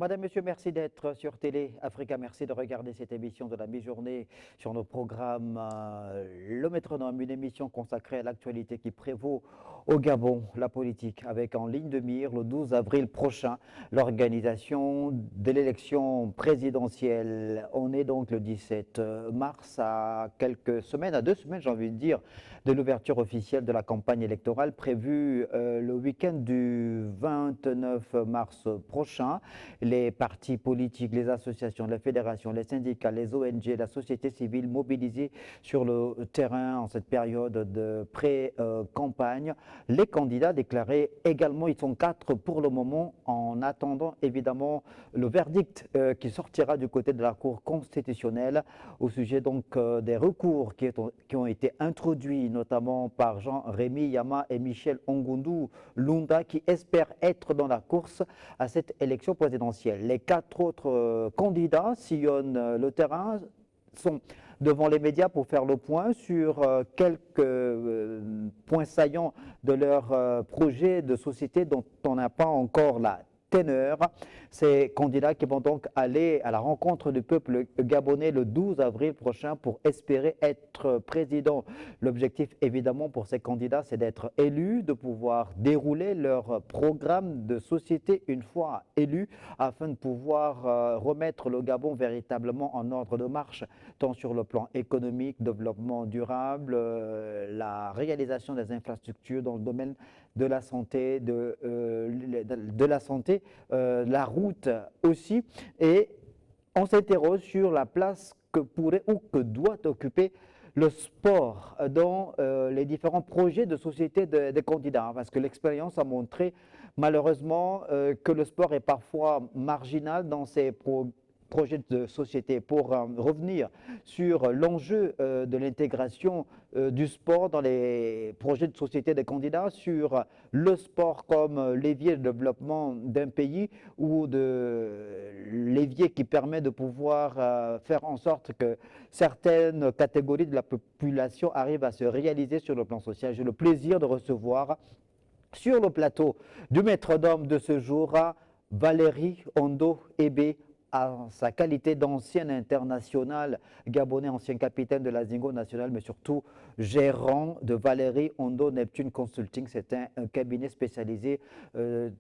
Madame, Monsieur, merci d'être sur Télé Africa. Merci de regarder cette émission de la mi-journée sur nos programmes. Le Métronome, une émission consacrée à l'actualité qui prévaut au Gabon, la politique, avec en ligne de mire le 12 avril prochain l'organisation de l'élection présidentielle. On est donc le 17 mars, à quelques semaines, à 2 semaines, j'ai envie de dire, de l'ouverture officielle de la campagne électorale prévue le week-end du 29 mars prochain. Les partis politiques, les associations, les fédérations, les syndicats, les ONG, la société civile mobilisés sur le terrain en cette période de pré-campagne. Les candidats déclarés également, ils sont 4 pour le moment, en attendant évidemment le verdict qui sortira du côté de la Cour constitutionnelle au sujet donc des recours qui ont été introduits notamment par Jean-Rémy Yama et Michel Ongundu Lunda qui espèrent être dans la course à cette élection présidentielle. Les 4 autres candidats sillonnent le terrain, sont devant les médias pour faire le point sur quelques points saillants de leur projet de société dont on n'a pas encore la teneur. Ces candidats qui vont donc aller à la rencontre du peuple gabonais le 12 avril prochain pour espérer être président. L'objectif évidemment pour ces candidats, c'est d'être élus, de pouvoir dérouler leur programme de société une fois élus afin de pouvoir remettre le Gabon véritablement en ordre de marche, tant sur le plan économique, développement durable, la réalisation des infrastructures dans le domaine de la santé, la route aussi. Et on s'interroge sur la place que pourrait ou que doit occuper le sport dans les différents projets de société des candidats, parce que l'expérience a montré malheureusement que le sport est parfois marginal dans ces projets de société. Pour revenir sur l'enjeu de l'intégration du sport dans les projets de société des candidats, sur le sport comme levier de développement d'un pays ou de levier qui permet de pouvoir faire en sorte que certaines catégories de la population arrivent à se réaliser sur le plan social. J'ai le plaisir de recevoir sur le plateau du maître-d'homme de ce jour Valérie Ondo Ebe, à sa qualité d'ancien international gabonais, ancien capitaine de la Zingo nationale, mais surtout gérant de Valérie Ondo Neptune Consulting. C'est un cabinet spécialisé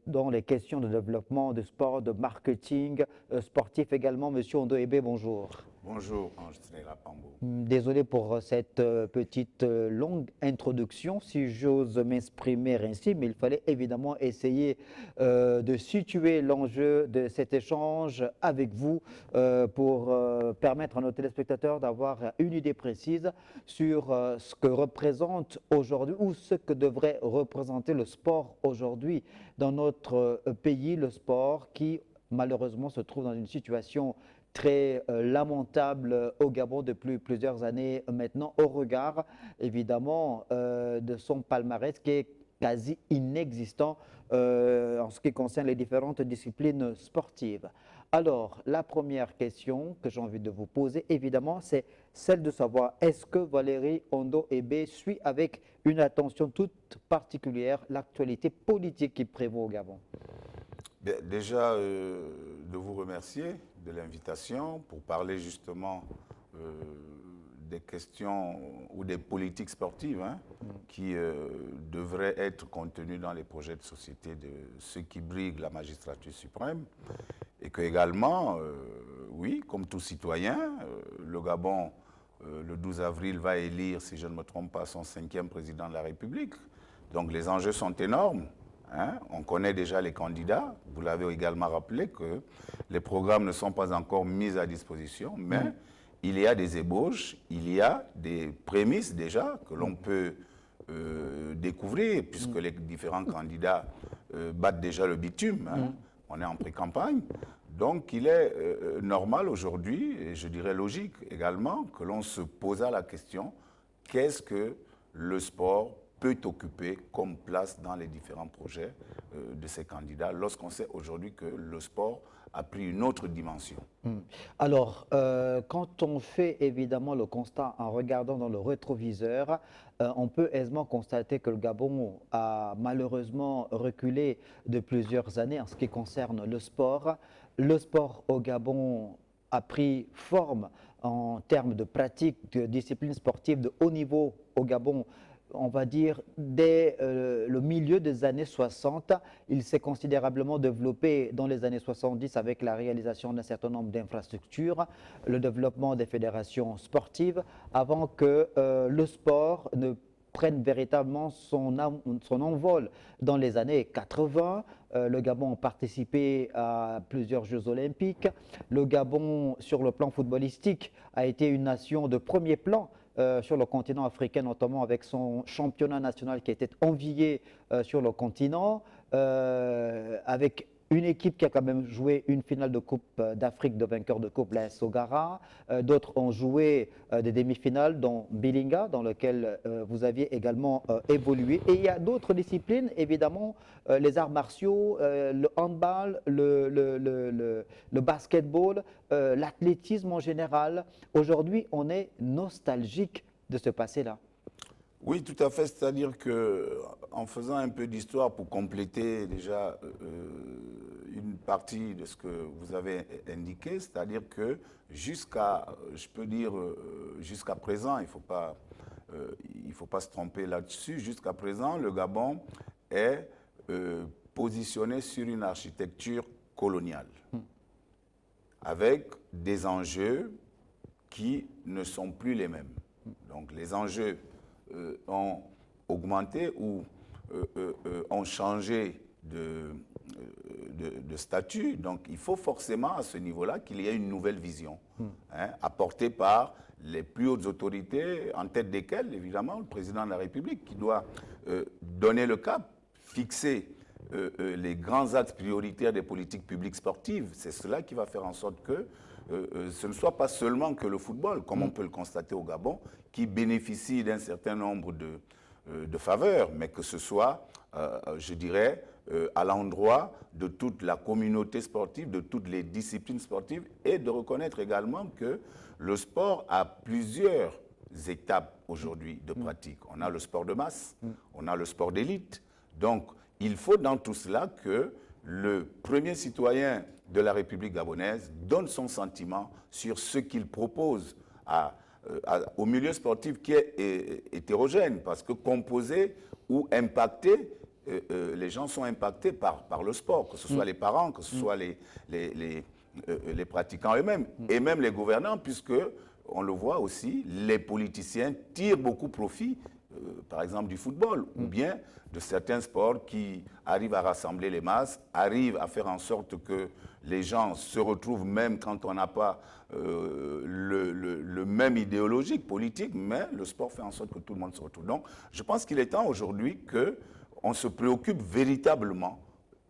dans les questions de développement, de sport, de marketing sportif également. Monsieur Ondo Ebe, bonjour. Bonjour, Ange Rapambo. Désolé pour cette petite longue introduction, si j'ose m'exprimer ainsi, mais il fallait évidemment essayer de situer l'enjeu de cet échange avec vous pour permettre à nos téléspectateurs d'avoir une idée précise sur ce que représente aujourd'hui ou ce que devrait représenter le sport aujourd'hui dans notre pays, le sport qui malheureusement se trouve dans une situation très lamentable au Gabon depuis plusieurs années maintenant, au regard évidemment de son palmarès qui est quasi inexistant en ce qui concerne les différentes disciplines sportives. Alors, la première question que j'ai envie de vous poser, évidemment, c'est celle de savoir est-ce que Valérie Ondo Ebe suit avec une attention toute particulière l'actualité politique qui prévaut au Gabon? Bien, déjà, de vous remercier de l'invitation pour parler justement des questions ou des politiques sportives qui devraient être contenues dans les projets de société de ceux qui briguent la magistrature suprême. Et que également, oui, comme tout citoyen, le Gabon, le 12 avril, va élire, si je ne me trompe pas, son 5e président de la République. Donc les enjeux sont énormes. On connaît déjà les candidats. Vous l'avez également rappelé que les programmes ne sont pas encore mis à disposition, mais il y a des ébauches, il y a des prémices déjà que l'on peut découvrir puisque les différents candidats battent déjà le bitume. On est en pré-campagne. Donc il est normal aujourd'hui, et je dirais logique également, que l'on se pose la question, qu'est-ce que le sport peut occuper comme place dans les différents projets de ces candidats lorsqu'on sait aujourd'hui que le sport a pris une autre dimension. Alors, quand on fait évidemment le constat en regardant dans le rétroviseur, on peut aisément constater que le Gabon a malheureusement reculé de plusieurs années en ce qui concerne le sport. Le sport au Gabon a pris forme en termes de pratique de disciplines sportives de haut niveau au Gabon. On va dire, dès le milieu des années 60, il s'est considérablement développé dans les années 70 avec la réalisation d'un certain nombre d'infrastructures, le développement des fédérations sportives, avant que le sport ne prenne véritablement son envol dans les années 80. Le Gabon a participé à plusieurs Jeux olympiques. Le Gabon, sur le plan footballistique, a été une nation de premier plan sur le continent africain, notamment avec son championnat national qui était envié sur le continent, avec une équipe qui a quand même joué une finale de Coupe d'Afrique de vainqueur de Coupe, la Sogara. D'autres ont joué des demi-finales, dont Bilinga, dans lequel vous aviez également évolué. Et il y a d'autres disciplines, évidemment, les arts martiaux, le handball, le basketball, l'athlétisme en général. Aujourd'hui, on est nostalgique de ce passé-là. Oui, tout à fait. C'est-à-dire qu'en faisant un peu d'histoire pour compléter déjà une partie de ce que vous avez indiqué, c'est-à-dire que jusqu'à, je peux dire, jusqu'à présent, il ne faut pas se tromper là-dessus, jusqu'à présent, le Gabon est positionné sur une architecture coloniale, avec des enjeux qui ne sont plus les mêmes. Donc les enjeux ont augmenté ou ont changé de statut. Donc il faut forcément à ce niveau-là qu'il y ait une nouvelle vision apportée par les plus hautes autorités, en tête desquelles, évidemment, le président de la République, qui doit donner le cap, fixer les grands axes prioritaires des politiques publiques sportives. C'est cela qui va faire en sorte que ce ne soit pas seulement que le football, comme on peut le constater au Gabon, qui bénéficie d'un certain nombre de faveurs, mais que ce soit, je dirais, à l'endroit de toute la communauté sportive, de toutes les disciplines sportives, et de reconnaître également que le sport a plusieurs étapes aujourd'hui de pratique. On a le sport de masse, on a le sport d'élite. Donc, il faut dans tout cela que le premier citoyen de la République gabonaise donne son sentiment sur ce qu'il propose au milieu sportif qui est hétérogène, parce que composé ou impacté, les gens sont impactés par le sport, que ce soit les parents, que ce soit les pratiquants eux-mêmes, et même les gouvernants, puisque, on le voit aussi, les politiciens tirent beaucoup profit, par exemple du football, ou bien de certains sports qui arrivent à rassembler les masses, arrivent à faire en sorte que les gens se retrouvent même quand on n'a pas le même idéologique politique, mais le sport fait en sorte que tout le monde se retrouve. Donc, je pense qu'il est temps aujourd'hui qu'on se préoccupe véritablement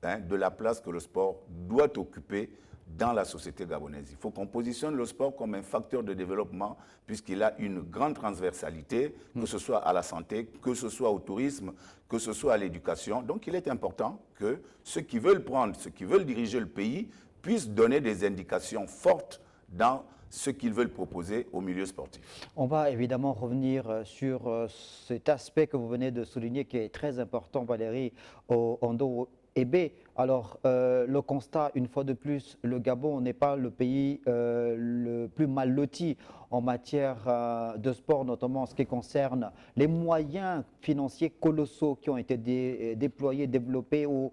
de la place que le sport doit occuper dans la société gabonaise. Il faut qu'on positionne le sport comme un facteur de développement puisqu'il a une grande transversalité, que ce soit à la santé, que ce soit au tourisme, que ce soit à l'éducation. Donc il est important que ceux qui veulent diriger le pays puissent donner des indications fortes dans ce qu'ils veulent proposer au milieu sportif. On va évidemment revenir sur cet aspect que vous venez de souligner qui est très important, Valérie Ondo Ebe. Alors, le constat, une fois de plus, le Gabon n'est pas le pays le plus mal loti en matière de sport, notamment en ce qui concerne les moyens financiers colossaux qui ont été déployés, développés ou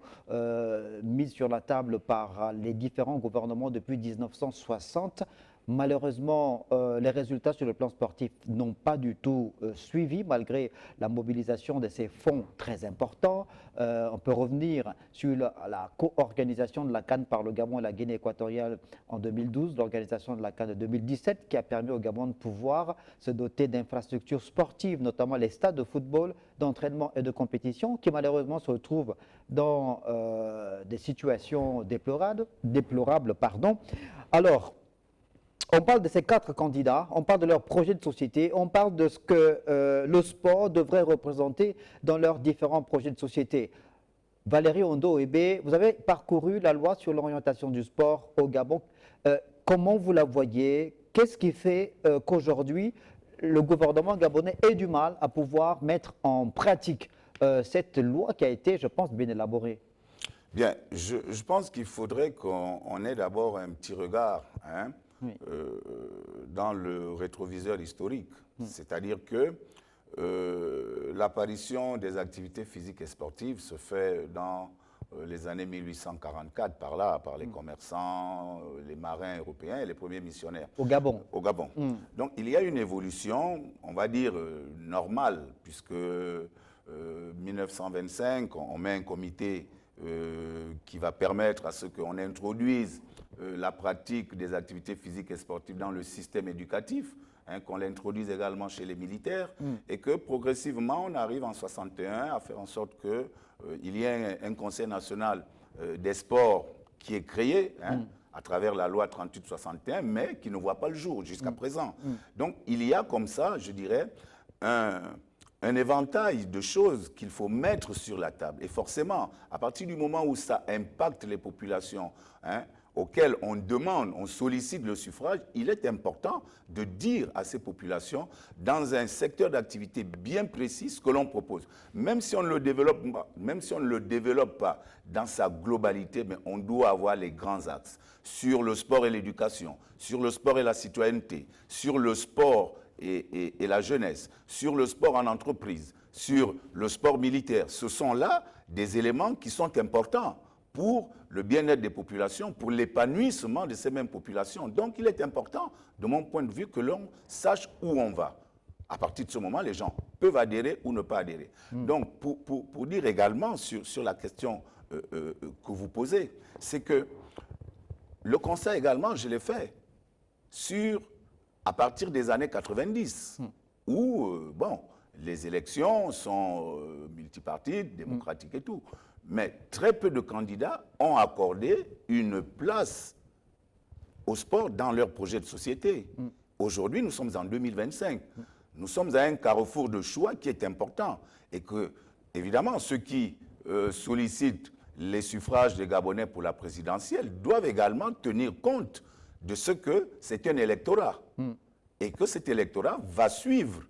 mis sur la table par les différents gouvernements depuis 1960. Malheureusement, les résultats sur le plan sportif n'ont pas du tout suivi, malgré la mobilisation de ces fonds très importants. On peut revenir sur la co-organisation de la CAN par le Gabon et la Guinée équatoriale en 2012, l'organisation de la CAN de 2017, qui a permis au Gabon de pouvoir se doter d'infrastructures sportives, notamment les stades de football, d'entraînement et de compétition, qui malheureusement se retrouvent dans des situations déplorables. Alors, On parle de ces 4 candidats, on parle de leur projet de société, on parle de ce que le sport devrait représenter dans leurs différents projets de société. Valérie Ondo-Oebe, vous avez parcouru la loi sur l'orientation du sport au Gabon. Comment vous la voyez? Qu'est-ce qui fait qu'aujourd'hui, le gouvernement gabonais ait du mal à pouvoir mettre en pratique cette loi qui a été, je pense, bien élaborée? Bien, je pense qu'il faudrait qu'on ait d'abord un petit regard Oui. dans le rétroviseur historique. C'est-à-dire que l'apparition des activités physiques et sportives se fait dans les années 1844, par là, par les commerçants, les marins européens et les premiers missionnaires. Au Gabon. Au Gabon. Donc il y a une évolution, on va dire, normale, puisque 1925, on met un comité qui va permettre à ce qu'on introduise la pratique des activités physiques et sportives dans le système éducatif, qu'on l'introduise également chez les militaires, et que progressivement, on arrive en 61 à faire en sorte qu'il y ait un Conseil national des sports qui est créé à travers la loi 38-61, mais qui ne voit pas le jour jusqu'à présent. Donc, il y a comme ça, je dirais, un éventail de choses qu'il faut mettre sur la table. Et forcément, à partir du moment où ça impacte les populations auxquelles on demande, on sollicite le suffrage, il est important de dire à ces populations, dans un secteur d'activité bien précis, ce que l'on propose. Même si on ne le développe pas dans sa globalité, mais on doit avoir les grands axes sur le sport et l'éducation, sur le sport et la citoyenneté, sur le sport et la jeunesse, sur le sport en entreprise, sur le sport militaire. Ce sont là des éléments qui sont importants pour le bien-être des populations, pour l'épanouissement de ces mêmes populations. Donc, il est important, de mon point de vue, que l'on sache où on va. À partir de ce moment, les gens peuvent adhérer ou ne pas adhérer. Donc, pour dire également sur la question que vous posez, c'est que le constat également, je l'ai fait à partir des années 90, où, bon, les élections sont multipartites, démocratiques et tout. Mais très peu de candidats ont accordé une place au sport dans leur projet de société. Aujourd'hui, nous sommes en 2025. Nous sommes à un carrefour de choix qui est important. Et que, évidemment, ceux qui sollicitent les suffrages des Gabonais pour la présidentielle doivent également tenir compte de ce que c'est un électorat. Et que cet électorat va suivre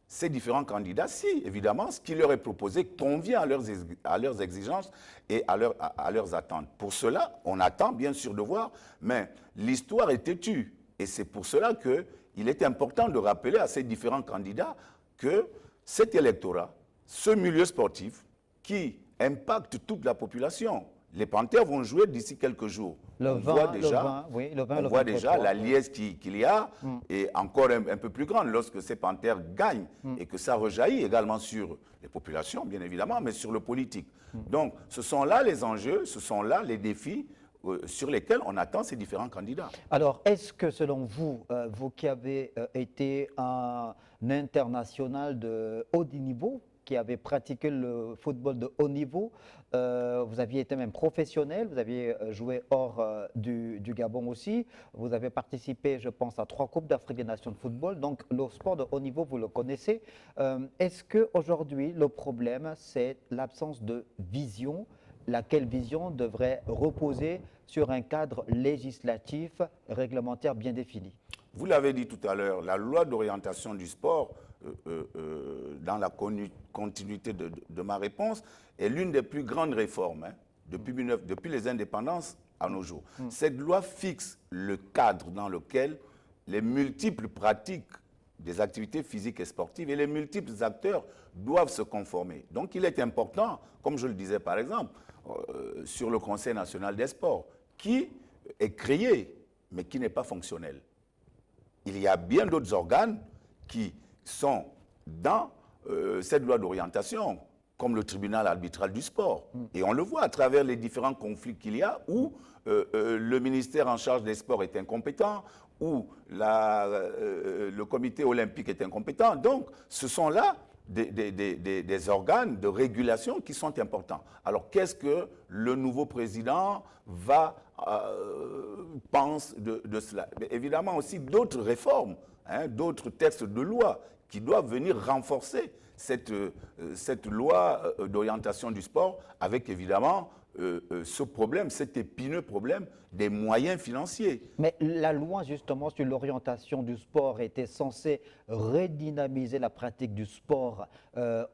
ces différents candidats si, évidemment, ce qui leur est proposé convient à leurs exigences et à leurs attentes. Pour cela, on attend bien sûr de voir, mais l'histoire est têtue. Et c'est pour cela qu'il est important de rappeler à ces différents candidats que cet électorat, ce milieu sportif, qui impacte toute la population. Les Panthères vont jouer d'ici quelques jours. On voit déjà la liesse qu'il y a est encore un peu plus grande lorsque ces Panthères gagnent et que ça rejaillit également sur les populations, bien évidemment, mais sur le politique. Donc, ce sont là les enjeux, ce sont là les défis sur lesquels on attend ces différents candidats. Alors, est-ce que selon vous, vous qui avez été un international de haut niveau, qui avez pratiqué le football de haut niveau, vous aviez été même professionnel, vous aviez joué hors du Gabon aussi, vous avez participé, je pense, à 3 Coupes d'Afrique des Nations de football, donc le sport de haut niveau, vous le connaissez. Est-ce qu'aujourd'hui, le problème, c'est l'absence de vision, laquelle vision devrait reposer sur un cadre législatif, réglementaire bien défini? Vous l'avez dit tout à l'heure, la loi d'orientation du sport, dans la continuité de ma réponse, est l'une des plus grandes réformes depuis les indépendances à nos jours. Cette loi fixe le cadre dans lequel les multiples pratiques des activités physiques et sportives et les multiples acteurs doivent se conformer. Donc il est important, comme je le disais par exemple, sur le Conseil national des sports, qui est créé, mais qui n'est pas fonctionnel. Il y a bien d'autres organes qui sont dans cette loi d'orientation, comme le tribunal arbitral du sport. Et on le voit à travers les différents conflits qu'il y a où le ministère en charge des sports est incompétent, où le comité olympique est incompétent. Donc, ce sont là des organes de régulation qui sont importants. Alors, qu'est-ce que le nouveau président va pense de cela. Mais évidemment aussi d'autres réformes, hein, d'autres textes de loi qui doivent venir renforcer cette loi d'orientation du sport avec évidemment ce problème, cet épineux problème des moyens financiers. Mais la loi justement sur l'orientation du sport était censée redynamiser la pratique du sport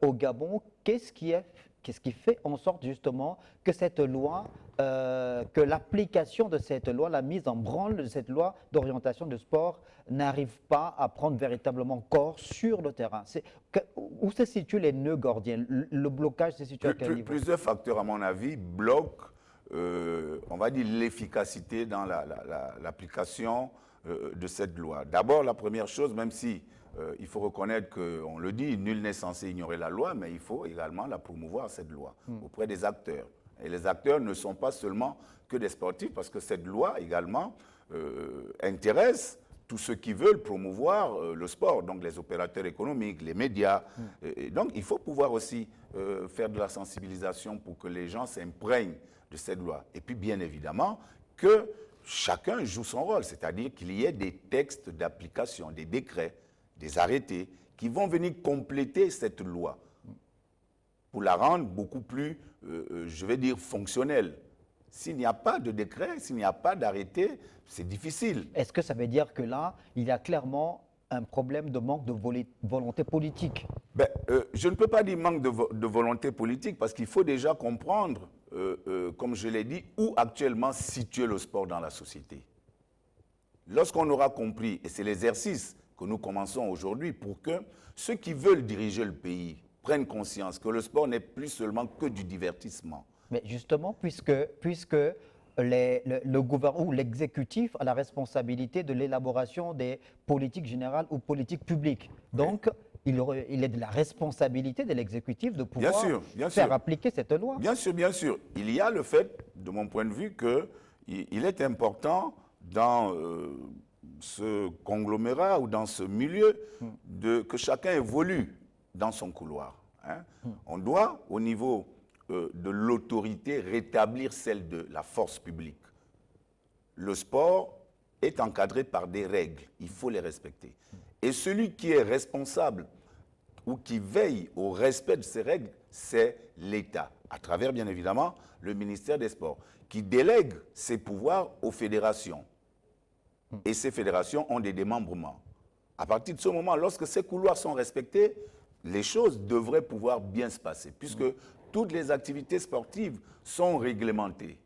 au Gabon. Qu'est-ce qui fait en sorte justement que cette loi, que l'application de cette loi, la mise en branle de cette loi d'orientation du sport n'arrive pas à prendre véritablement corps sur le terrain? Où se situent les nœuds gordiens? Le blocage se situe à quel niveau? Plusieurs facteurs, à mon avis, bloquent, on va dire, l'efficacité dans l'application de cette loi. D'abord, la première chose, même si il faut reconnaître qu'on le dit, nul n'est censé ignorer la loi, mais il faut également la promouvoir, cette loi, auprès des acteurs. Et les acteurs ne sont pas seulement que des sportifs, parce que cette loi également intéresse tous ceux qui veulent promouvoir le sport, donc les opérateurs économiques, les médias. Et donc, il faut pouvoir aussi faire de la sensibilisation pour que les gens s'imprègnent de cette loi. Et puis, bien évidemment, que chacun joue son rôle, c'est-à-dire qu'il y ait des textes d'application, des décrets, des arrêtés qui vont venir compléter cette loi pour la rendre beaucoup plus, je vais dire, fonctionnelle. S'il n'y a pas de décret, s'il n'y a pas d'arrêté, c'est difficile. Est-ce que ça veut dire que là, il y a clairement un problème de manque de volonté politique? Je ne peux pas dire manque de volonté politique parce qu'il faut déjà comprendre, comme je l'ai dit, où actuellement situer le sport dans la société. Lorsqu'on aura compris, et c'est l'exercice que nous commençons aujourd'hui, pour que ceux qui veulent diriger le pays prennent conscience que le sport n'est plus seulement que du divertissement. Mais justement, puisque le gouvernement ou l'exécutif a la responsabilité de l'élaboration des politiques générales ou politiques publiques. Donc, il est de la responsabilité de l'exécutif de pouvoir faire appliquer cette loi. Bien sûr, bien sûr. Il y a le fait, de mon point de vue, qu'il est important dans ce conglomérat ou dans ce milieu que chacun évolue dans son couloir. Hein. On doit, au niveau de l'autorité, rétablir celle de la force publique. Le sport est encadré par des règles, il faut les respecter. Et celui qui est responsable ou qui veille au respect de ces règles, c'est l'État, à travers bien évidemment le ministère des Sports, qui délègue ses pouvoirs aux fédérations. Et ces fédérations ont des démembrements. À partir de ce moment, lorsque ces couloirs sont respectés, les choses devraient pouvoir bien se passer, puisque toutes les activités sportives sont réglementées,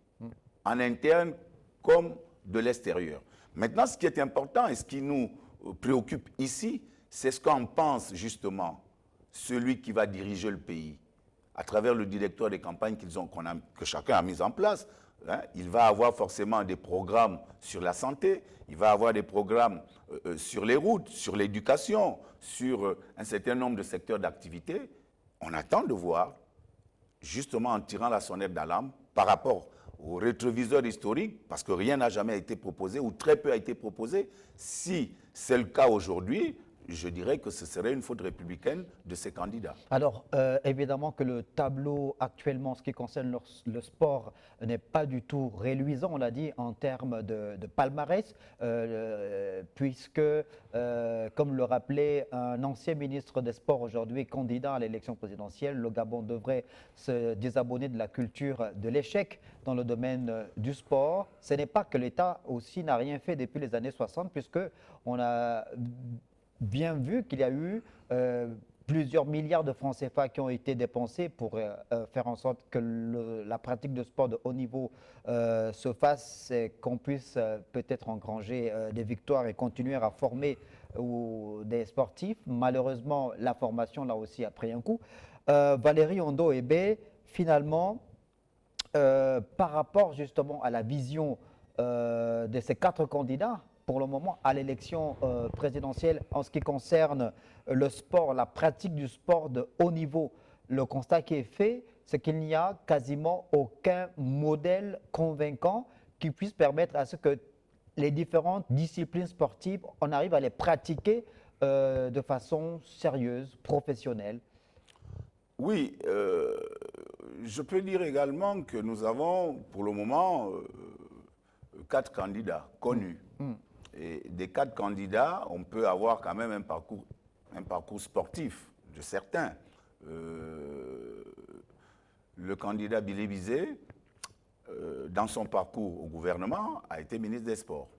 en interne comme de l'extérieur. Maintenant, ce qui est important et ce qui nous préoccupe ici, c'est ce qu'en pense justement celui qui va diriger le pays, à travers le directeur des campagnes que chacun a mis en place. Hein, il va avoir forcément des programmes sur la santé, il va avoir des programmes sur les routes, sur l'éducation, sur un certain nombre de secteurs d'activité. On attend de voir, justement en tirant la sonnette d'alarme par rapport au rétroviseur historique, parce que rien n'a jamais été proposé ou très peu a été proposé. Si c'est le cas aujourd'hui, je dirais que ce serait une faute républicaine de ces candidats. Alors, évidemment que le tableau actuellement, en ce qui concerne le sport, n'est pas du tout reluisant, on l'a dit, en termes de palmarès, puisque, comme le rappelait un ancien ministre des Sports aujourd'hui, candidat à l'élection présidentielle, le Gabon devrait se désabonner de la culture de l'échec dans le domaine du sport. Ce n'est pas que l'État aussi n'a rien fait depuis les années 60, puisqu'on a bien vu qu'il y a eu plusieurs milliards de francs CFA qui ont été dépensés pour faire en sorte que la pratique de sport de haut niveau se fasse et qu'on puisse peut-être engranger des victoires et continuer à former des sportifs. Malheureusement, la formation là aussi a pris un coup. Valérie Ondo-Ebé, finalement, par rapport justement à la vision de ces 4 candidats, pour le moment, à l'élection présidentielle, en ce qui concerne le sport, la pratique du sport de haut niveau, le constat qui est fait, c'est qu'il n'y a quasiment aucun modèle convaincant qui puisse permettre à ce que les différentes disciplines sportives, on arrive à les pratiquer de façon sérieuse, professionnelle. Oui, je peux dire également que nous avons, pour le moment, 4 candidats connus. Et des 4 candidats, on peut avoir quand même un parcours sportif de certains. Le candidat Billy Bizet, dans son parcours au gouvernement, a été ministre des Sports.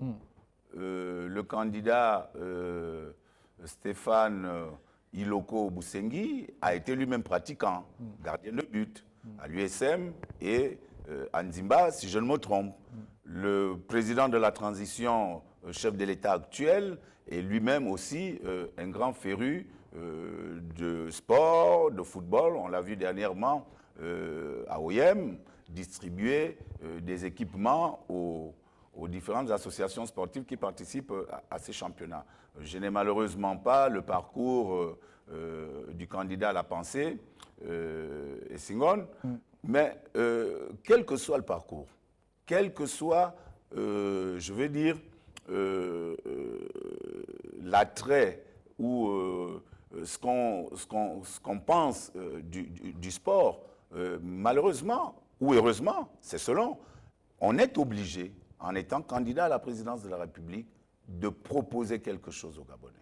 Le candidat Stéphane Iloko Boussengi a été lui-même pratiquant, gardien de but à l'USM et à Nzimba, si je ne me trompe. Le président de la transition, chef de l'État actuel, est lui-même aussi un grand féru de sport, de football. On l'a vu dernièrement à OIM, distribuer des équipements aux différentes associations sportives qui participent à ces championnats. Je n'ai malheureusement pas le parcours du candidat à la pensée, Essingone, mais quel que soit le parcours, quel que soit, je veux dire, l'attrait ou ce qu'on pense du sport, malheureusement ou heureusement, c'est selon, on est obligé, en étant candidat à la présidence de la République, de proposer quelque chose aux Gabonais.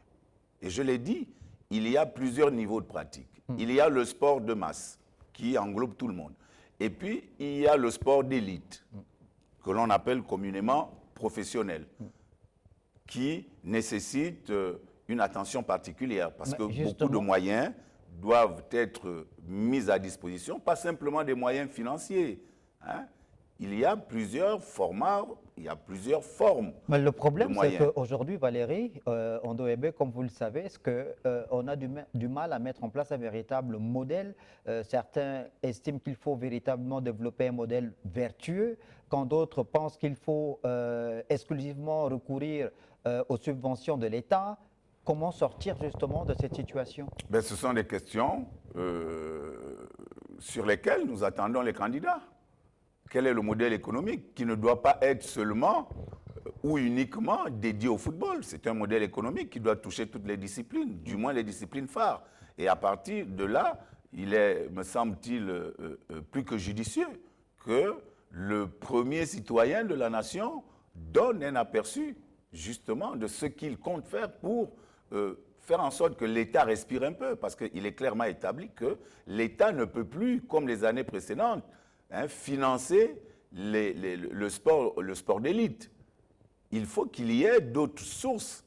Et je l'ai dit, il y a plusieurs niveaux de pratique. Il y a le sport de masse, qui englobe tout le monde. Et puis, il y a le sport d'élite, que l'on appelle communément professionnel, qui nécessite une attention particulière, parce que beaucoup de moyens doivent être mis à disposition, pas simplement des moyens financiers. Il y a plusieurs formats, il y a plusieurs formes. Mais le problème, c'est qu'aujourd'hui, Valérie, Ondoébé, comme vous le savez, c'est qu'on a du mal à mettre en place un véritable modèle. Certains estiment qu'il faut véritablement développer un modèle vertueux, quand d'autres pensent qu'il faut exclusivement recourir aux subventions de l'État. Comment sortir justement de cette situation? Ce sont des questions sur lesquelles nous attendons les candidats. Quel est le modèle économique qui ne doit pas être seulement ou uniquement dédié au football? C'est un modèle économique qui doit toucher toutes les disciplines, du moins les disciplines phares. Et à partir de là, il est, me semble-t-il, plus que judicieux que le premier citoyen de la nation donne un aperçu justement de ce qu'il compte faire pour faire en sorte que l'État respire un peu, parce qu'il est clairement établi que l'État ne peut plus, comme les années précédentes, financer le sport d'élite. Il faut qu'il y ait d'autres sources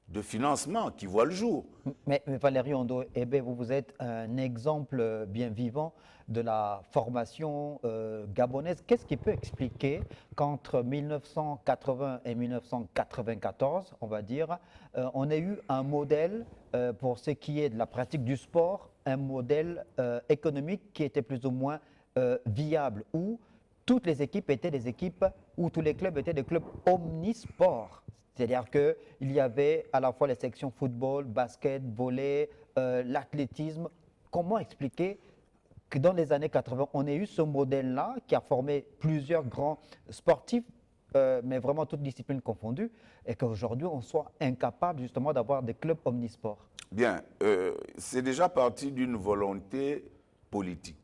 de financement qui voient le jour. Mais Valérie Ondoébé, vous êtes un exemple bien vivant de la formation gabonaise. Qu'est-ce qui peut expliquer qu'entre 1980 et 1994, on va dire, on ait eu un modèle pour ce qui est de la pratique du sport, un modèle économique qui était plus ou moins viable, où toutes les équipes étaient des équipes, où tous les clubs étaient des clubs omnisports. C'est-à-dire qu'il y avait à la fois les sections football, basket, volley, l'athlétisme. Comment expliquer que dans les années 80, on ait eu ce modèle-là qui a formé plusieurs grands sportifs, mais vraiment toutes disciplines confondues, et qu'aujourd'hui on soit incapable justement d'avoir des clubs omnisports? Bien, c'est déjà parti d'une volonté politique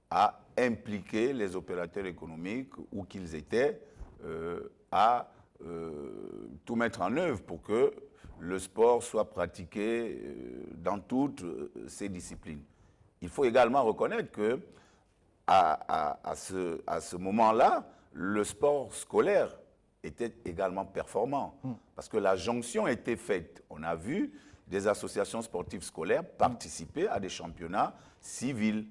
à impliquer les opérateurs économiques, où qu'ils étaient, à tout mettre en œuvre pour que le sport soit pratiqué dans toutes ces disciplines. Il faut également reconnaître que à ce moment-là, le sport scolaire était également performant, parce que la jonction était faite. On a vu des associations sportives scolaires participer à des championnats civils,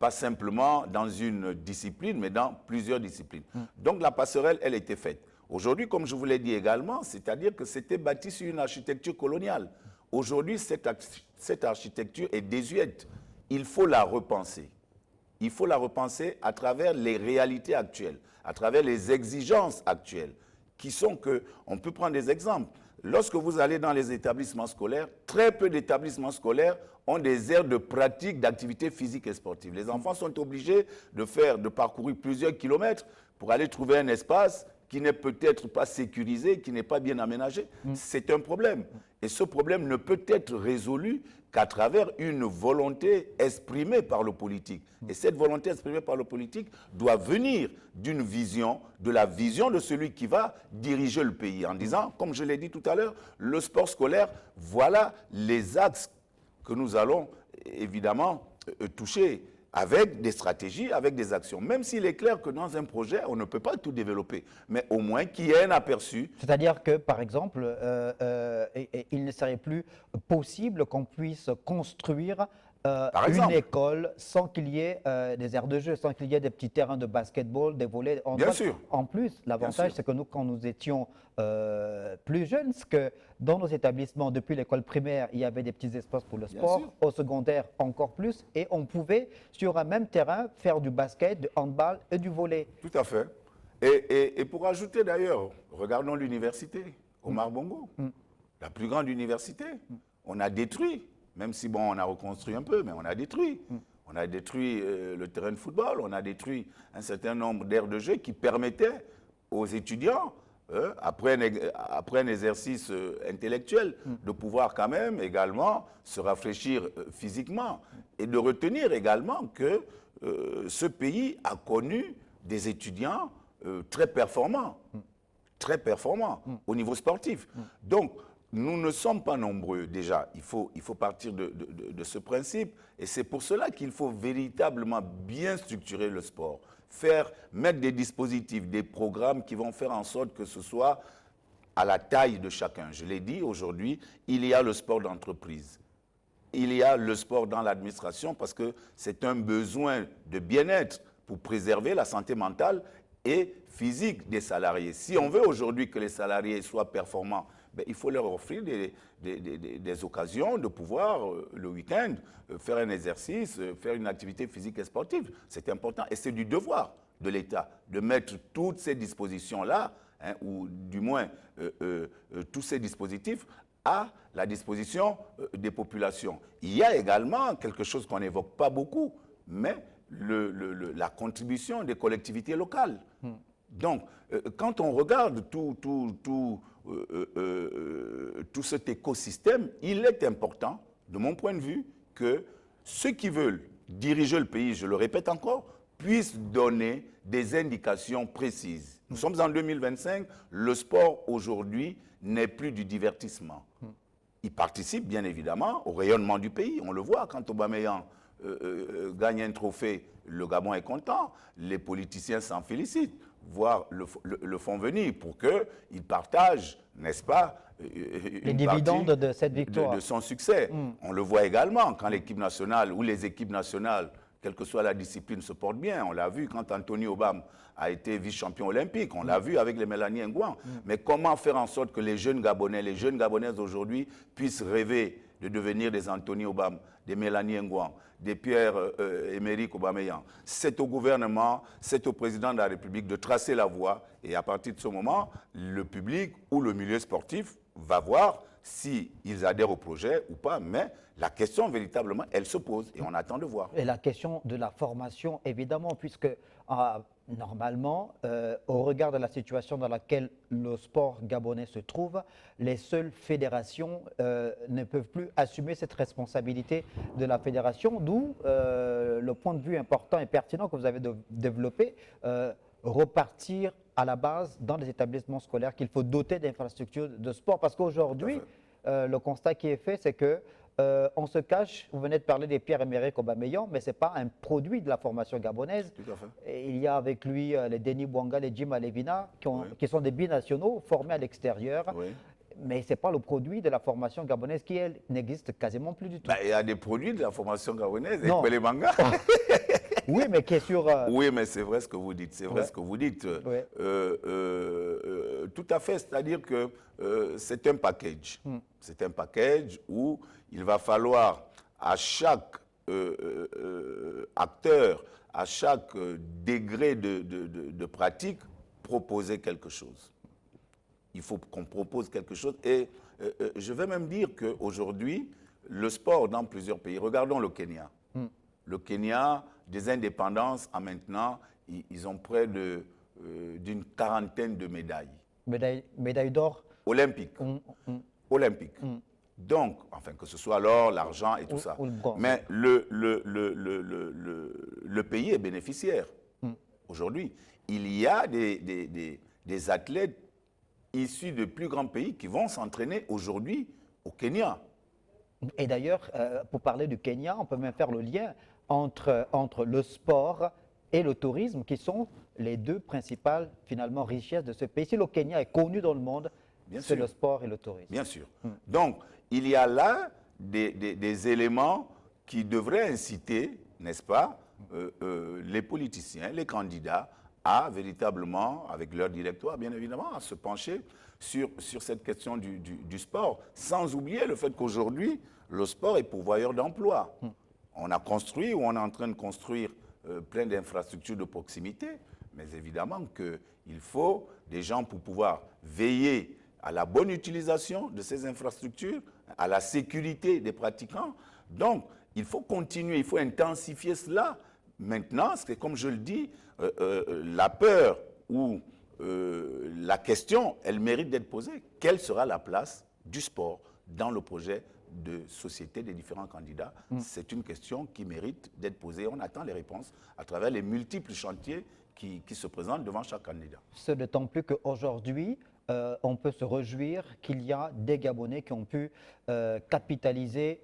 pas simplement dans une discipline, mais dans plusieurs disciplines. Donc la passerelle, elle était faite. Aujourd'hui, comme je vous l'ai dit également, c'est-à-dire que c'était bâti sur une architecture coloniale. Aujourd'hui, cette architecture est désuète. Il faut la repenser. Il faut la repenser à travers les réalités actuelles, à travers les exigences actuelles, qui sont que, on peut prendre des exemples. Lorsque vous allez dans les établissements scolaires, très peu d'établissements scolaires ont des aires de pratique d'activités physiques et sportives. Les enfants sont obligés de parcourir plusieurs kilomètres pour aller trouver un espace qui n'est peut-être pas sécurisé, qui n'est pas bien aménagé. C'est un problème. Et ce problème ne peut être résolu qu'à travers une volonté exprimée par le politique. Et cette volonté exprimée par le politique doit venir d'une vision, de la vision de celui qui va diriger le pays, en disant, comme je l'ai dit tout à l'heure, le sport scolaire, voilà les axes que nous allons évidemment toucher avec des stratégies, avec des actions. Même s'il est clair que dans un projet, on ne peut pas tout développer, mais au moins qu'il y ait un aperçu. C'est-à-dire que, par exemple, il ne serait plus possible qu'on puisse construire une école sans qu'il y ait des aires de jeu, sans qu'il y ait des petits terrains de basketball, des volets. Bien sûr. En plus, l'avantage, c'est que nous, quand nous étions plus jeunes, c'est que dans nos établissements, depuis l'école primaire, il y avait des petits espaces pour le sport, au secondaire encore plus, et on pouvait, sur un même terrain, faire du basket, du handball et du volley. Tout à fait. Et pour ajouter d'ailleurs, regardons l'université, Omar Bongo, la plus grande université. On a détruit, même si bon, on a reconstruit un peu, mais on a détruit. On a détruit le terrain de football, on a détruit un certain nombre d'aires de jeu qui permettaient aux étudiants, après un exercice intellectuel, de pouvoir quand même également se rafraîchir physiquement et de retenir également que ce pays a connu des étudiants très performants au niveau sportif. Donc, nous ne sommes pas nombreux déjà. Il faut partir de ce principe. Et c'est pour cela qu'il faut véritablement bien structurer le sport. Mettre des dispositifs, des programmes qui vont faire en sorte que ce soit à la taille de chacun. Je l'ai dit, aujourd'hui, il y a le sport d'entreprise. Il y a le sport dans l'administration parce que c'est un besoin de bien-être pour préserver la santé mentale et physique des salariés. Si on veut aujourd'hui que les salariés soient performants, ben, il faut leur offrir des occasions de pouvoir, le week-end, faire un exercice, faire une activité physique et sportive. C'est important et c'est du devoir de l'État de mettre toutes ces dispositions-là, hein, ou du moins tous ces dispositifs, à la disposition des populations. Il y a également quelque chose qu'on n'évoque pas beaucoup, mais la contribution des collectivités locales. Donc, quand on regarde tout cet écosystème, il est important, de mon point de vue, que ceux qui veulent diriger le pays, je le répète encore, puissent donner des indications précises. Nous sommes en 2025, le sport aujourd'hui n'est plus du divertissement. Il participe bien évidemment au rayonnement du pays. On le voit quand Aubameyang gagne un trophée, le Gabon est content, les politiciens s'en félicitent, voire le font venir pour qu'ils partagent, n'est-ce pas, les dividendes de cette victoire. De son succès. On le voit également quand l'équipe nationale ou les équipes nationales, quelle que soit la discipline, se portent bien. On l'a vu quand Anthony Obama a été vice-champion olympique. On l'a vu avec les Mélanie Ngouan. Mais comment faire en sorte que les jeunes Gabonaises aujourd'hui puissent rêver de devenir des Anthony Obama, des Mélanie Ngouan, des Pierre-Emerick Aubameyang? C'est au gouvernement, c'est au président de la République de tracer la voie. Et à partir de ce moment, le public ou le milieu sportif va voir s'ils adhèrent au projet ou pas. Mais la question, véritablement, elle se pose et on attend de voir. Et la question de la formation, évidemment, puisque normalement, au regard de la situation dans laquelle le sport gabonais se trouve, les seules fédérations ne peuvent plus assumer cette responsabilité de la fédération, d'où le point de vue important et pertinent que vous avez développé, repartir à la base dans les établissements scolaires qu'il faut doter d'infrastructures de sport. Parce qu'aujourd'hui, le constat qui est fait, c'est que on se cache, vous venez de parler des Pierre-Emerick Aubameyang, mais ce n'est pas un produit de la formation gabonaise. Tout à fait. Et il y a avec lui les Denis Bouanga, les Jim Alevina, qui sont des binationaux formés à l'extérieur. Oui. Mais ce n'est pas le produit de la formation gabonaise qui, elle, n'existe quasiment plus du tout. Il y a des produits de la formation gabonaise, les mangas. Oui, mais qui est sur... Oui, mais c'est vrai ce que vous dites, c'est vrai ce que vous dites. Ouais. Tout à fait, c'est-à-dire que c'est un package. C'est un package où il va falloir à chaque acteur, à chaque degré de pratique, proposer quelque chose. Il faut qu'on propose quelque chose. Et je vais même dire qu'aujourd'hui, le sport dans plusieurs pays, regardons le Kenya. Le Kenya, des indépendances à maintenant, ils ont près de d'une quarantaine de médailles. Médaille d'or. Olympiques. Olympiques. Donc, enfin, que ce soit l'or, l'argent et tout ça. Ou le bronze. Mais le pays est bénéficiaire. Aujourd'hui, il y a des athlètes issus de plus grands pays qui vont s'entraîner aujourd'hui au Kenya. Et d'ailleurs, pour parler du Kenya, on peut même faire le lien entre le sport et le tourisme, qui sont les deux principales, finalement, richesses de ce pays. Si le Kenya est connu dans le monde, c'est le sport et le tourisme. Bien sûr. Donc, il y a là des éléments qui devraient inciter, n'est-ce pas, les politiciens, les candidats, à véritablement, avec leur directoire, bien évidemment, à se pencher sur cette question du sport, sans oublier le fait qu'aujourd'hui, le sport est pourvoyeur d'emplois. On a construit ou on est en train de construire plein d'infrastructures de proximité, mais évidemment qu'il faut des gens pour pouvoir veiller à la bonne utilisation de ces infrastructures, à la sécurité des pratiquants. Donc, il faut continuer, il faut intensifier cela. Maintenant, c'est comme je le dis, la peur ou la question, elle mérite d'être posée. Quelle sera la place du sport dans le projet de société des différents candidats? C'est une question qui mérite d'être posée. On attend les réponses à travers les multiples chantiers qui se présentent devant chaque candidat. Ce d'autant plus qu'aujourd'hui, on peut se réjouir qu'il y a des Gabonais qui ont pu capitaliser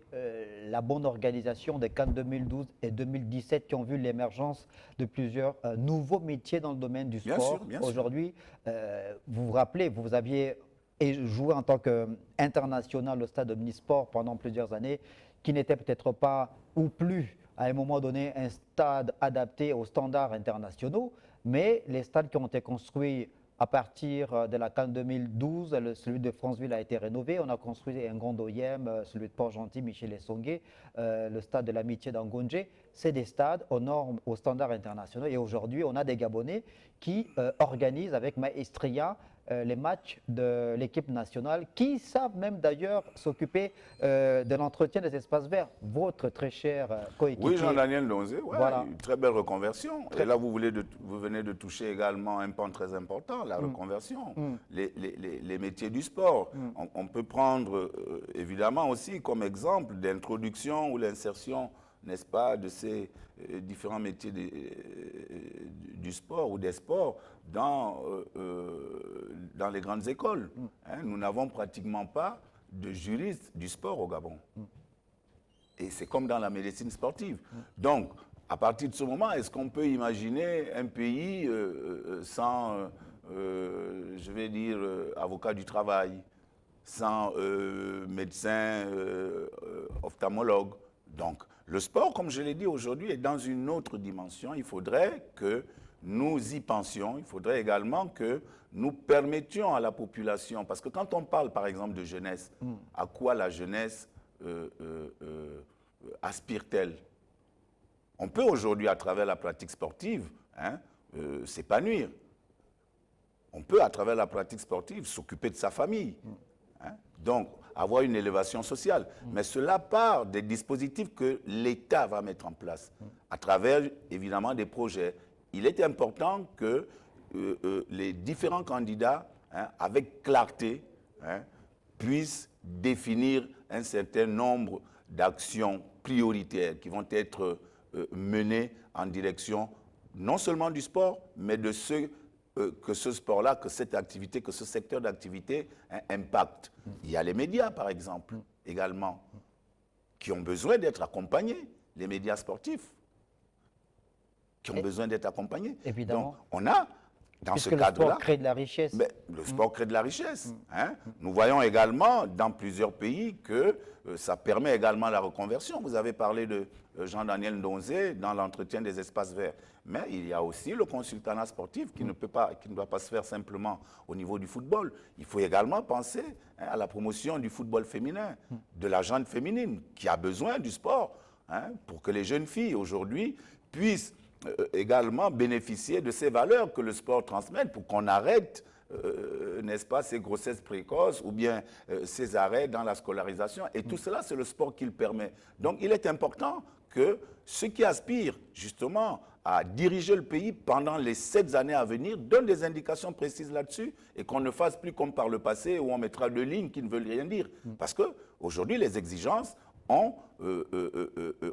la bonne organisation des CAN 2012 et 2017, qui ont vu l'émergence de plusieurs nouveaux métiers dans le domaine du sport. Bien sûr. Aujourd'hui, vous vous rappelez, vous aviez joué en tant qu'international au stade Omnisport pendant plusieurs années, qui n'était peut-être pas ou plus à un moment donné un stade adapté aux standards internationaux, mais les stades qui ont été construits à partir de la CAN 2012, celui de Franceville a été rénové. On a construit un grand OIM, celui de Port-Gentil, Michel Essongué, le stade de l'Amitié d'Angonje. C'est des stades aux normes, aux standards internationaux. Et aujourd'hui, on a des Gabonais qui organisent avec maestria les matchs de l'équipe nationale, qui savent même d'ailleurs s'occuper de l'entretien des espaces verts. Votre très cher coéquipier. Oui, Jean-Daniel Ndonzé, ouais, voilà. Une très belle reconversion. Et là, vous venez de toucher également un pan très important, la reconversion, les métiers du sport. On peut prendre évidemment aussi comme exemple d'introduction ou l'insertion, n'est-ce pas, de ces différents métiers du sport ou des sports dans les grandes écoles. Nous n'avons pratiquement pas de juristes du sport au Gabon. Et c'est comme dans la médecine sportive. Donc, à partir de ce moment, est-ce qu'on peut imaginer un pays sans, je vais dire, avocat du travail, sans médecin ophtalmologue? Donc, le sport, comme je l'ai dit aujourd'hui, est dans une autre dimension. Il faudrait que nous y pensions. Il faudrait également que nous permettions à la population, parce que quand on parle par exemple de jeunesse, à quoi la jeunesse aspire-t-elle? On peut aujourd'hui, à travers la pratique sportive, s'épanouir. On peut, à travers la pratique sportive, s'occuper de sa famille. Donc, avoir une élévation sociale. Mais cela part des dispositifs que l'État va mettre en place, à travers, évidemment, des projets. Il est important que les différents candidats, avec clarté, puissent définir un certain nombre d'actions prioritaires qui vont être menées en direction non seulement du sport, mais de que ce sport-là, que cette activité, que ce secteur d'activité impacte. Il y a les médias, par exemple, également, qui ont besoin d'être accompagnés, les médias sportifs, qui ont besoin d'être accompagnés. Évidemment. Donc, on a, dans ce cadre-là... le sport crée de la richesse. Le sport crée de la richesse. Nous voyons également, dans plusieurs pays, que ça permet également la reconversion. Vous avez parlé de Jean-Daniel Ndonzé dans l'entretien des espaces verts. Mais il y a aussi le consultanat sportif qui ne doit pas se faire simplement au niveau du football. Il faut également penser à la promotion du football féminin, de la gente féminine qui a besoin du sport pour que les jeunes filles aujourd'hui puissent également bénéficier de ces valeurs que le sport transmet pour qu'on arrête, n'est-ce pas, ces grossesses précoces ou bien ces arrêts dans la scolarisation. Et tout cela, c'est le sport qui le permet. Donc, il est important que ceux qui aspirent justement à diriger le pays pendant les 7 années à venir, donne des indications précises là-dessus et qu'on ne fasse plus comme par le passé où on mettra 2 lignes qui ne veulent rien dire. Parce qu'aujourd'hui, les exigences ont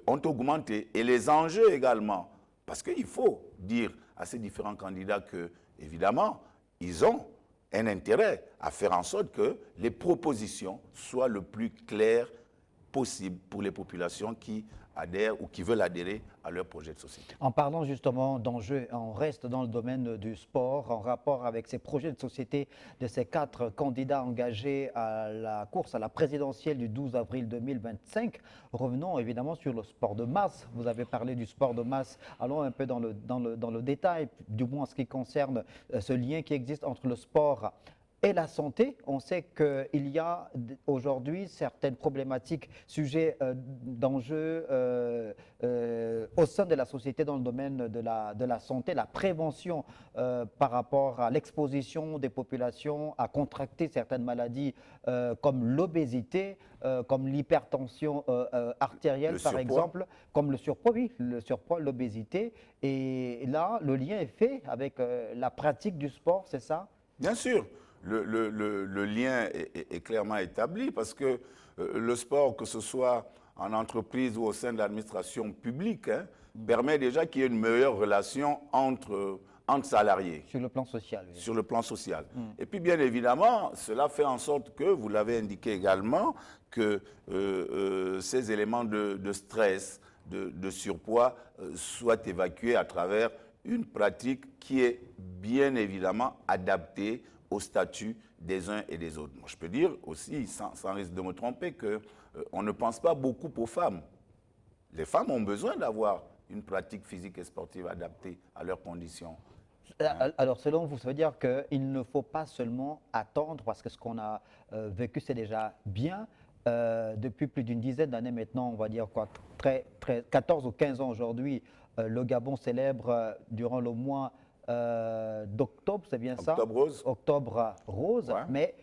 augmenté et les enjeux également. Parce qu'il faut dire à ces différents candidats que, évidemment, ils ont un intérêt à faire en sorte que les propositions soient le plus claires possible pour les populations qui adhèrent ou qui veulent adhérer à leur projet de société. En parlant justement d'enjeux, on reste dans le domaine du sport en rapport avec ces projets de société de ces 4 candidats engagés à la course à la présidentielle du 12 avril 2025. Revenons évidemment sur le sport de masse. Vous avez parlé du sport de masse. Allons un peu dans le détail, du moins en ce qui concerne ce lien qui existe entre le sport et la santé. On sait qu'il y a aujourd'hui certaines problématiques, sujets d'enjeux au sein de la société dans le domaine de la santé, la prévention par rapport à l'exposition des populations à contracter certaines maladies comme l'obésité, comme l'hypertension artérielle par exemple, comme le surpoids, oui, l'obésité. Et là, le lien est fait avec la pratique du sport, c'est ça? Bien sûr. Le lien est clairement établi parce que le sport, que ce soit en entreprise ou au sein de l'administration publique, permet déjà qu'il y ait une meilleure relation entre salariés. Sur le plan social. Oui. Sur le plan social. Et puis, bien évidemment, cela fait en sorte que, vous l'avez indiqué également, que ces éléments de stress, de surpoids, soient évacués à travers une pratique qui est bien évidemment adaptée au statut des uns et des autres. Moi, je peux dire aussi, sans risque de me tromper, qu'on ne pense pas beaucoup aux femmes. Les femmes ont besoin d'avoir une pratique physique et sportive adaptée à leurs conditions. Alors, selon vous, ça veut dire qu'il ne faut pas seulement attendre, parce que ce qu'on a vécu, c'est déjà bien. Depuis plus d'une dizaine d'années maintenant, on va dire quoi, 14 ou 15 ans aujourd'hui, le Gabon célèbre durant le mois d'octobre, c'est bien ça? Octobre rose. Octobre rose, ouais. Mais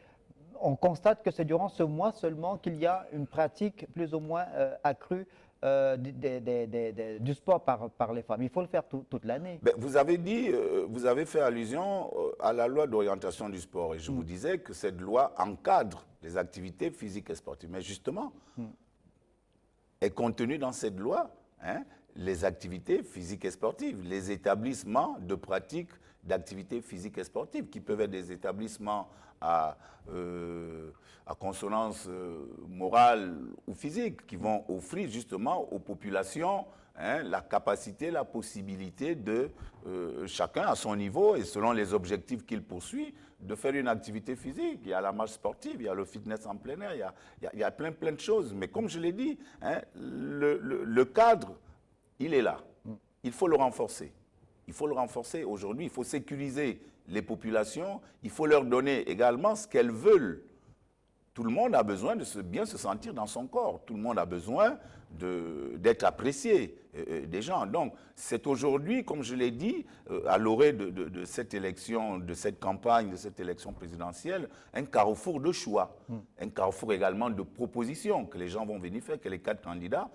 on constate que c'est durant ce mois seulement qu'il y a une pratique plus ou moins accrue du sport par les femmes. Il faut le faire toute l'année. Ben, vous avez fait allusion à la loi d'orientation du sport et je vous disais que cette loi encadre les activités physiques et sportives. Mais justement, est contenu dans cette loi les activités physiques et sportives, les établissements de pratique d'activités physiques et sportives, qui peuvent être des établissements à consonance morale ou physique, qui vont offrir justement aux populations la capacité, la possibilité de, chacun à son niveau et selon les objectifs qu'il poursuit, de faire une activité physique. Il y a la marche sportive, il y a le fitness en plein air, il y a plein de choses. Mais comme je l'ai dit, le cadre, il est là. Il faut le renforcer. Il faut le renforcer aujourd'hui. Il faut sécuriser les populations. Il faut leur donner également ce qu'elles veulent. Tout le monde a besoin de bien se sentir dans son corps. Tout le monde a besoin d'être apprécié des gens. Donc, c'est aujourd'hui, comme je l'ai dit, à l'orée de cette élection, de cette campagne, de cette élection présidentielle, un carrefour de choix. Un carrefour également de propositions que les gens vont venir faire, que les 4 candidats,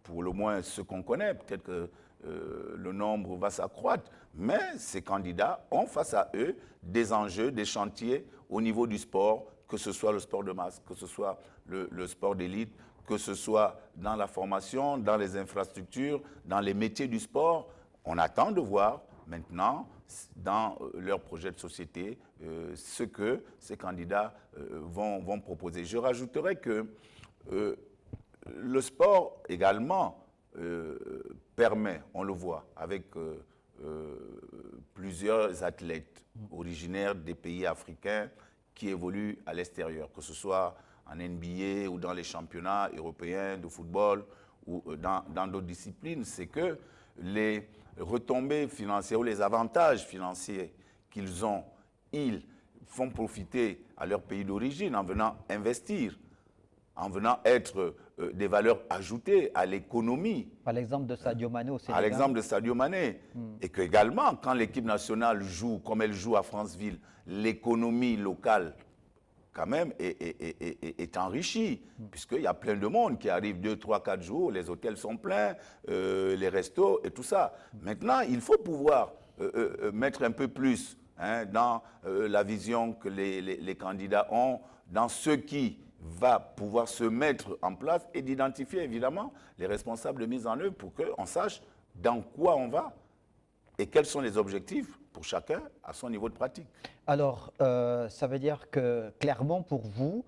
pour le moins ceux qu'on connaît, peut-être que le nombre va s'accroître, mais ces candidats ont face à eux des enjeux, des chantiers au niveau du sport, que ce soit le sport de masse, que ce soit le sport d'élite, que ce soit dans la formation, dans les infrastructures, dans les métiers du sport. On attend de voir maintenant, dans leur projet de société, ce que ces candidats vont proposer. Je rajouterai que le sport également permet, on le voit, avec plusieurs athlètes originaires des pays africains qui évoluent à l'extérieur, que ce soit en NBA ou dans les championnats européens de football ou dans d'autres disciplines, c'est que les retombées financières ou les avantages financiers qu'ils ont, ils font profiter à leur pays d'origine en venant investir, en venant être des valeurs ajoutées à l'économie. Par l'exemple de Sadio Mané au Sénégal. Par l'exemple de Sadio Mané. Et qu'également, quand l'équipe nationale joue, comme elle joue à Franceville, l'économie locale quand même, est enrichi, puisqu'il y a plein de monde qui arrive 2, 3, 4 jours, les hôtels sont pleins, les restos et tout ça. Maintenant, il faut pouvoir mettre un peu plus dans la vision que les candidats ont, dans ce qui va pouvoir se mettre en place et d'identifier évidemment les responsables de mise en œuvre pour qu'on sache dans quoi on va et quels sont les objectifs pour chacun à son niveau de pratique. Alors, ça veut dire que clairement pour vous,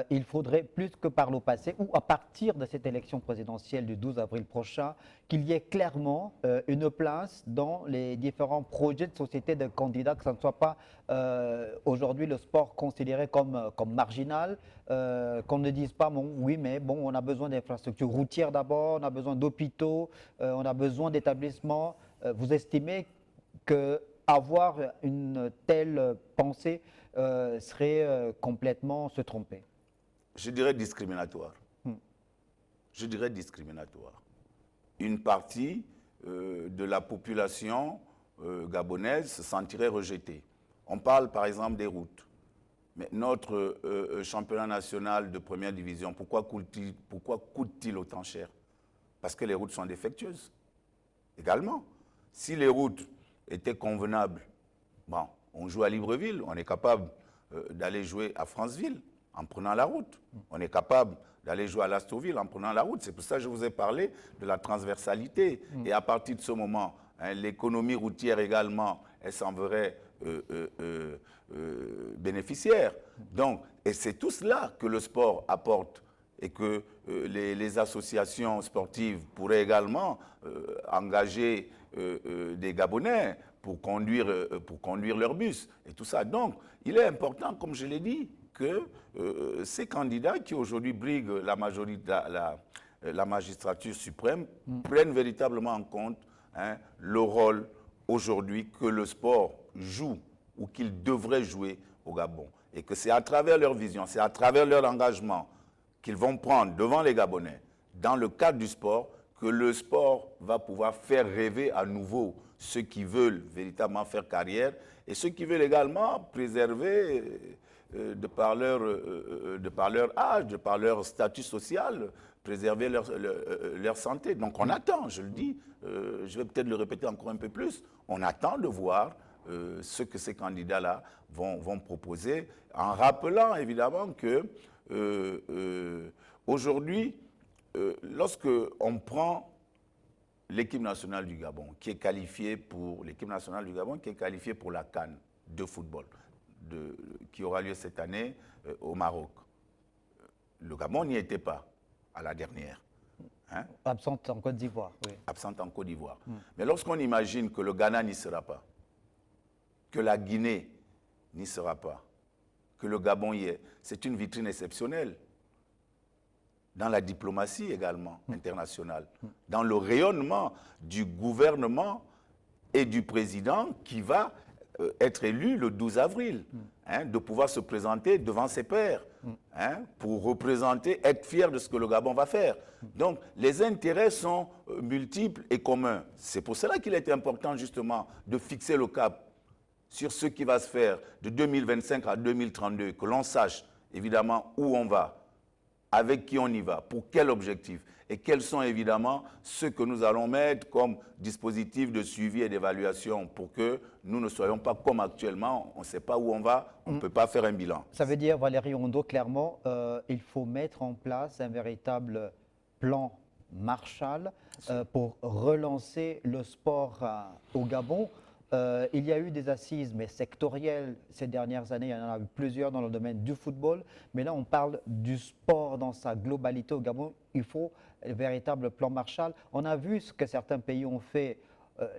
il faudrait plus que par le passé ou à partir de cette élection présidentielle du 12 avril prochain, qu'il y ait clairement une place dans les différents projets de société de candidats, que ça ne soit pas aujourd'hui le sport considéré comme marginal, qu'on ne dise pas, bon, oui, mais bon, on a besoin d'infrastructures routières d'abord, on a besoin d'hôpitaux, on a besoin d'établissements. Vous estimez que avoir une telle pensée serait complètement se tromper? Je dirais discriminatoire. Je dirais discriminatoire. Une partie de la population gabonaise se sentirait rejetée. On parle par exemple des routes. Mais notre championnat national de première division, pourquoi coûte-t-il autant cher? Parce que les routes sont défectueuses. Également, si les routes étaient convenables, bon, on joue à Libreville, on est capable d'aller jouer à Franceville en prenant la route. On est capable d'aller jouer à Lastourville en prenant la route. C'est pour ça que je vous ai parlé de la transversalité. Et à partir de ce moment, l'économie routière également, elle s'en verrait bénéficiaire. Donc, et c'est tout cela que le sport apporte et que les associations sportives pourraient également engager des Gabonais pour conduire leur bus et tout ça. Donc, il est important, comme je l'ai dit, que ces candidats qui aujourd'hui briguent la magistrature suprême prennent véritablement en compte le rôle aujourd'hui que le sport joue ou qu'il devrait jouer au Gabon. Et que c'est à travers leur vision, c'est à travers leur engagement qu'ils vont prendre devant les Gabonais dans le cadre du sport que le sport va pouvoir faire rêver à nouveau ceux qui veulent véritablement faire carrière et ceux qui veulent également préserver, de par leur âge, de par leur statut social, préserver leur santé. Donc on attend, je le dis, je vais peut-être le répéter encore un peu plus, on attend de voir ce que ces candidats-là vont proposer, en rappelant évidemment que aujourd'hui, lorsque on prend l'équipe nationale du Gabon, qui est qualifiée pour la CAN de football, qui aura lieu cette année au Maroc. Le Gabon n'y était pas à la dernière. Absente en Côte d'Ivoire. Oui. Absente en Côte d'Ivoire. Mais lorsqu'on imagine que le Ghana n'y sera pas, que la Guinée n'y sera pas, que le Gabon y est, c'est une vitrine exceptionnelle. Dans la diplomatie également internationale, dans le rayonnement du gouvernement et du président qui va être élu le 12 avril, de pouvoir se présenter devant ses pairs, pour représenter, être fier de ce que le Gabon va faire. Donc les intérêts sont multiples et communs. C'est pour cela qu'il est important justement de fixer le cap sur ce qui va se faire de 2025 à 2032, que l'on sache évidemment où on va, avec qui on y va, pour quel objectif et quels sont évidemment ceux que nous allons mettre comme dispositifs de suivi et d'évaluation pour que nous ne soyons pas comme actuellement, on ne sait pas où on va, on ne peut pas faire un bilan. Ça veut dire, Valérie Rondeau, clairement, il faut mettre en place un véritable plan Marshall pour relancer le sport au Gabon. Il y a eu des assises, mais sectorielles ces dernières années. Il y en a eu plusieurs dans le domaine du football. Mais là, on parle du sport dans sa globalité au Gabon. Il faut un véritable plan Marshall. On a vu ce que certains pays ont fait.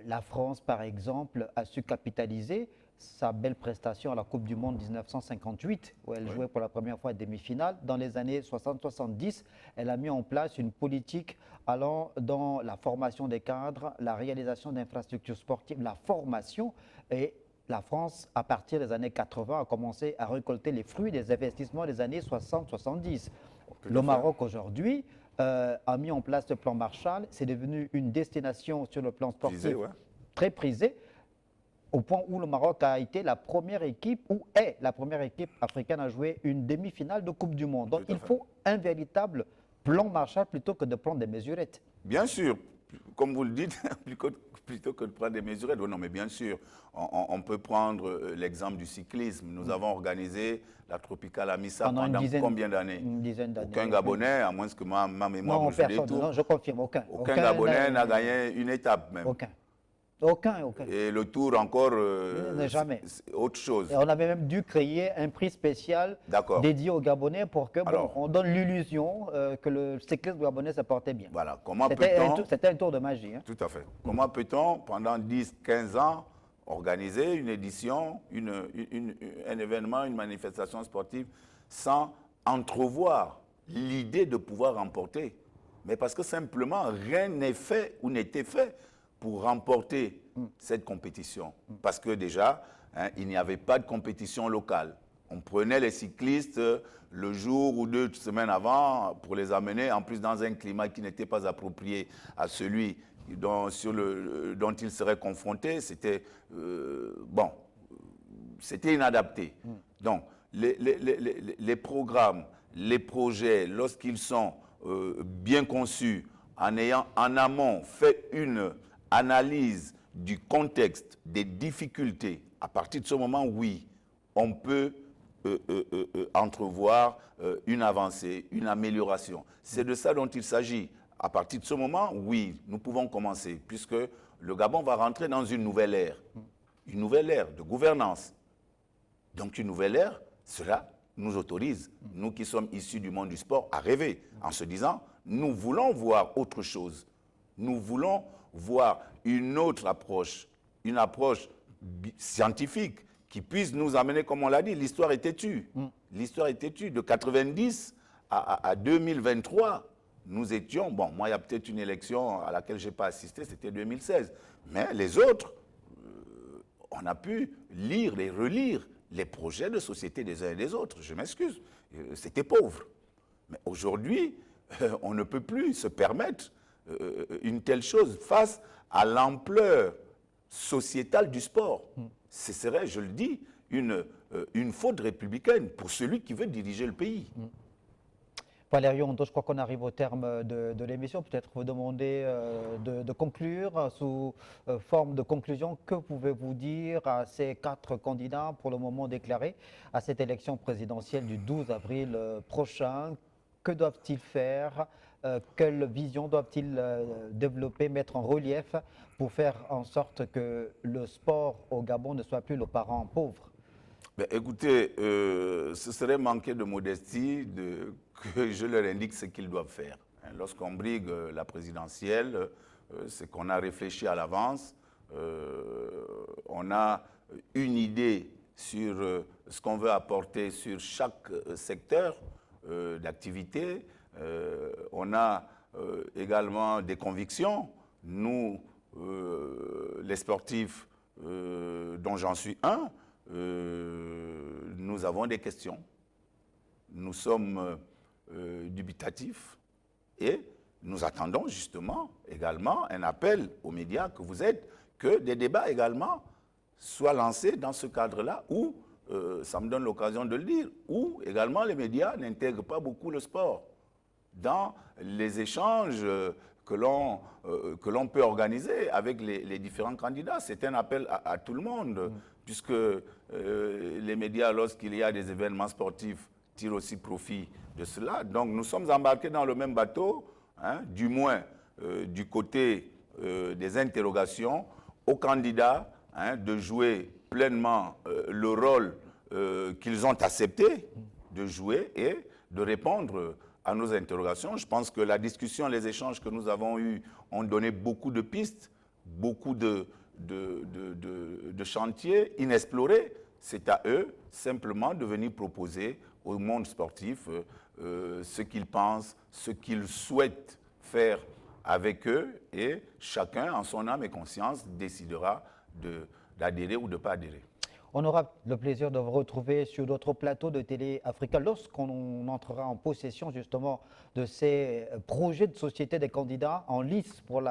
La France, par exemple, a su capitaliser sa belle prestation à la Coupe du Monde 1958, où elle jouait pour la première fois à demi-finale. Dans les années 60-70, elle a mis en place une politique allant dans la formation des cadres, la réalisation d'infrastructures sportives, la formation. Et la France, à partir des années 80, a commencé à récolter les fruits des investissements des années 60-70. Le Maroc, aujourd'hui, a mis en place le plan Marshall. C'est devenu une destination sur le plan sportif très prisée. au point où le Maroc a été la première équipe, ou est la première équipe africaine à jouer une demi-finale de Coupe du Monde. Donc Tout à il fait. faut un véritable plan Marshall plutôt que de prendre des mesurettes. Bien sûr, comme vous le dites, plutôt que de prendre des mesurettes. Non, mais bien sûr, on peut prendre l'exemple du cyclisme. Nous avons organisé la Tropicale Amissa pendant combien d'années? Une dizaine d'années. Aucun Gabonais, à moins que ma mémoire Non, me joue des personne. tours. Non, je confirme, aucun. Aucun Gabonais n'a gagné une étape même. Aucun. Aucun. Et le tour encore, jamais. C'est autre chose. Et on avait même dû créer un prix spécial dédié aux Gabonais pour que on donne l'illusion que le cyclisme gabonais se portait bien. Voilà. C'était un tour de magie. Hein. Tout à fait. Comment peut-on, pendant 10-15 ans, organiser une édition, un événement, une manifestation sportive sans entrevoir l'idée de pouvoir remporter? Mais parce que simplement, rien n'est fait ou n'était fait pour remporter cette compétition. Parce que déjà, il n'y avait pas de compétition locale. On prenait les cyclistes le jour ou 2 semaines avant pour les amener, en plus dans un climat qui n'était pas approprié à celui dont ils seraient confrontés. C'était c'était inadapté. Donc, les programmes, les projets, lorsqu'ils sont bien conçus, en ayant en amont fait une analyse du contexte, des difficultés, à partir de ce moment, oui, on peut entrevoir une avancée, une amélioration. C'est de ça dont il s'agit. À partir de ce moment, oui, nous pouvons commencer, puisque le Gabon va rentrer dans une nouvelle ère de gouvernance. Donc une nouvelle ère, cela nous autorise, nous qui sommes issus du monde du sport, à rêver, en se disant, nous voulons voir autre chose. Nous voulons voir une autre approche, une approche scientifique qui puisse nous amener, comme on l'a dit, l'histoire est têtue. L'histoire est têtue. De 90 à 2023, nous étions, bon, moi il y a peut-être une élection à laquelle je n'ai pas assisté, c'était 2016. Mais les autres, on a pu lire et relire les projets de société des uns et des autres. Je m'excuse, c'était pauvre. Mais aujourd'hui, on ne peut plus se permettre une telle chose face à l'ampleur sociétale du sport. Ce serait, je le dis, une faute républicaine pour celui qui veut diriger le pays. Valérie Onto, je crois qu'on arrive au terme de l'émission. Peut-être vous demander de conclure sous forme de conclusion. Que pouvez-vous dire à ces 4 candidats pour le moment déclarés à cette élection présidentielle du 12 avril prochain? Que doivent-ils faire? Quelle vision doivent-ils développer, mettre en relief pour faire en sorte que le sport au Gabon ne soit plus le parent pauvre? Ben, écoutez, ce serait manquer de modestie que je leur indique ce qu'ils doivent faire. Lorsqu'on brigue la présidentielle, c'est qu'on a réfléchi à l'avance, on a une idée sur ce qu'on veut apporter sur chaque secteur d'activité. On a également des convictions. Nous, les sportifs dont j'en suis un, nous avons des questions. Nous sommes dubitatifs et nous attendons justement également un appel aux médias que vous êtes, que des débats également soient lancés dans ce cadre-là où, ça me donne l'occasion de le dire, où également les médias n'intègrent pas beaucoup le sport dans les échanges que l'on peut organiser avec les différents candidats. C'est un appel à tout le monde, puisque les médias, lorsqu'il y a des événements sportifs, tirent aussi profit de cela. Donc nous sommes embarqués dans le même bateau, hein, du moins du côté des interrogations, aux candidats de jouer pleinement le rôle qu'ils ont accepté de jouer et de répondre à nos interrogations. Je pense que la discussion, les échanges que nous avons eus ont donné beaucoup de pistes, beaucoup de chantiers inexplorés. C'est à eux simplement de venir proposer au monde sportif ce qu'ils pensent, ce qu'ils souhaitent faire avec eux, et chacun, en son âme et conscience, décidera d'adhérer ou de ne pas adhérer. On aura le plaisir de vous retrouver sur d'autres plateaux de Télé Africa lorsqu'on entrera en possession justement de ces projets de société des candidats en lice pour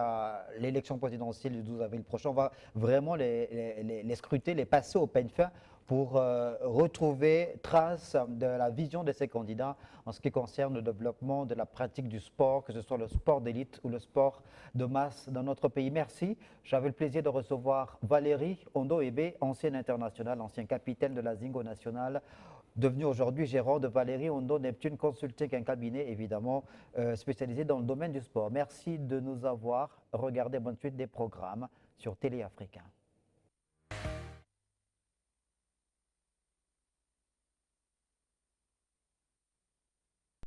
l'élection présidentielle du 12 avril prochain. On va vraiment les scruter, les passer au peigne fin pour retrouver trace de la vision de ces candidats en ce qui concerne le développement de la pratique du sport, que ce soit le sport d'élite ou le sport de masse dans notre pays. Merci. J'avais le plaisir de recevoir Valérie Ondo-Ebe, ancienne internationale, ancien capitaine de la Zingo nationale, devenu aujourd'hui gérant de Valérie Ondo Neptune Consulting, un cabinet évidemment spécialisé dans le domaine du sport. Merci de nous avoir regardé bonne suite des programmes sur Télé Africa.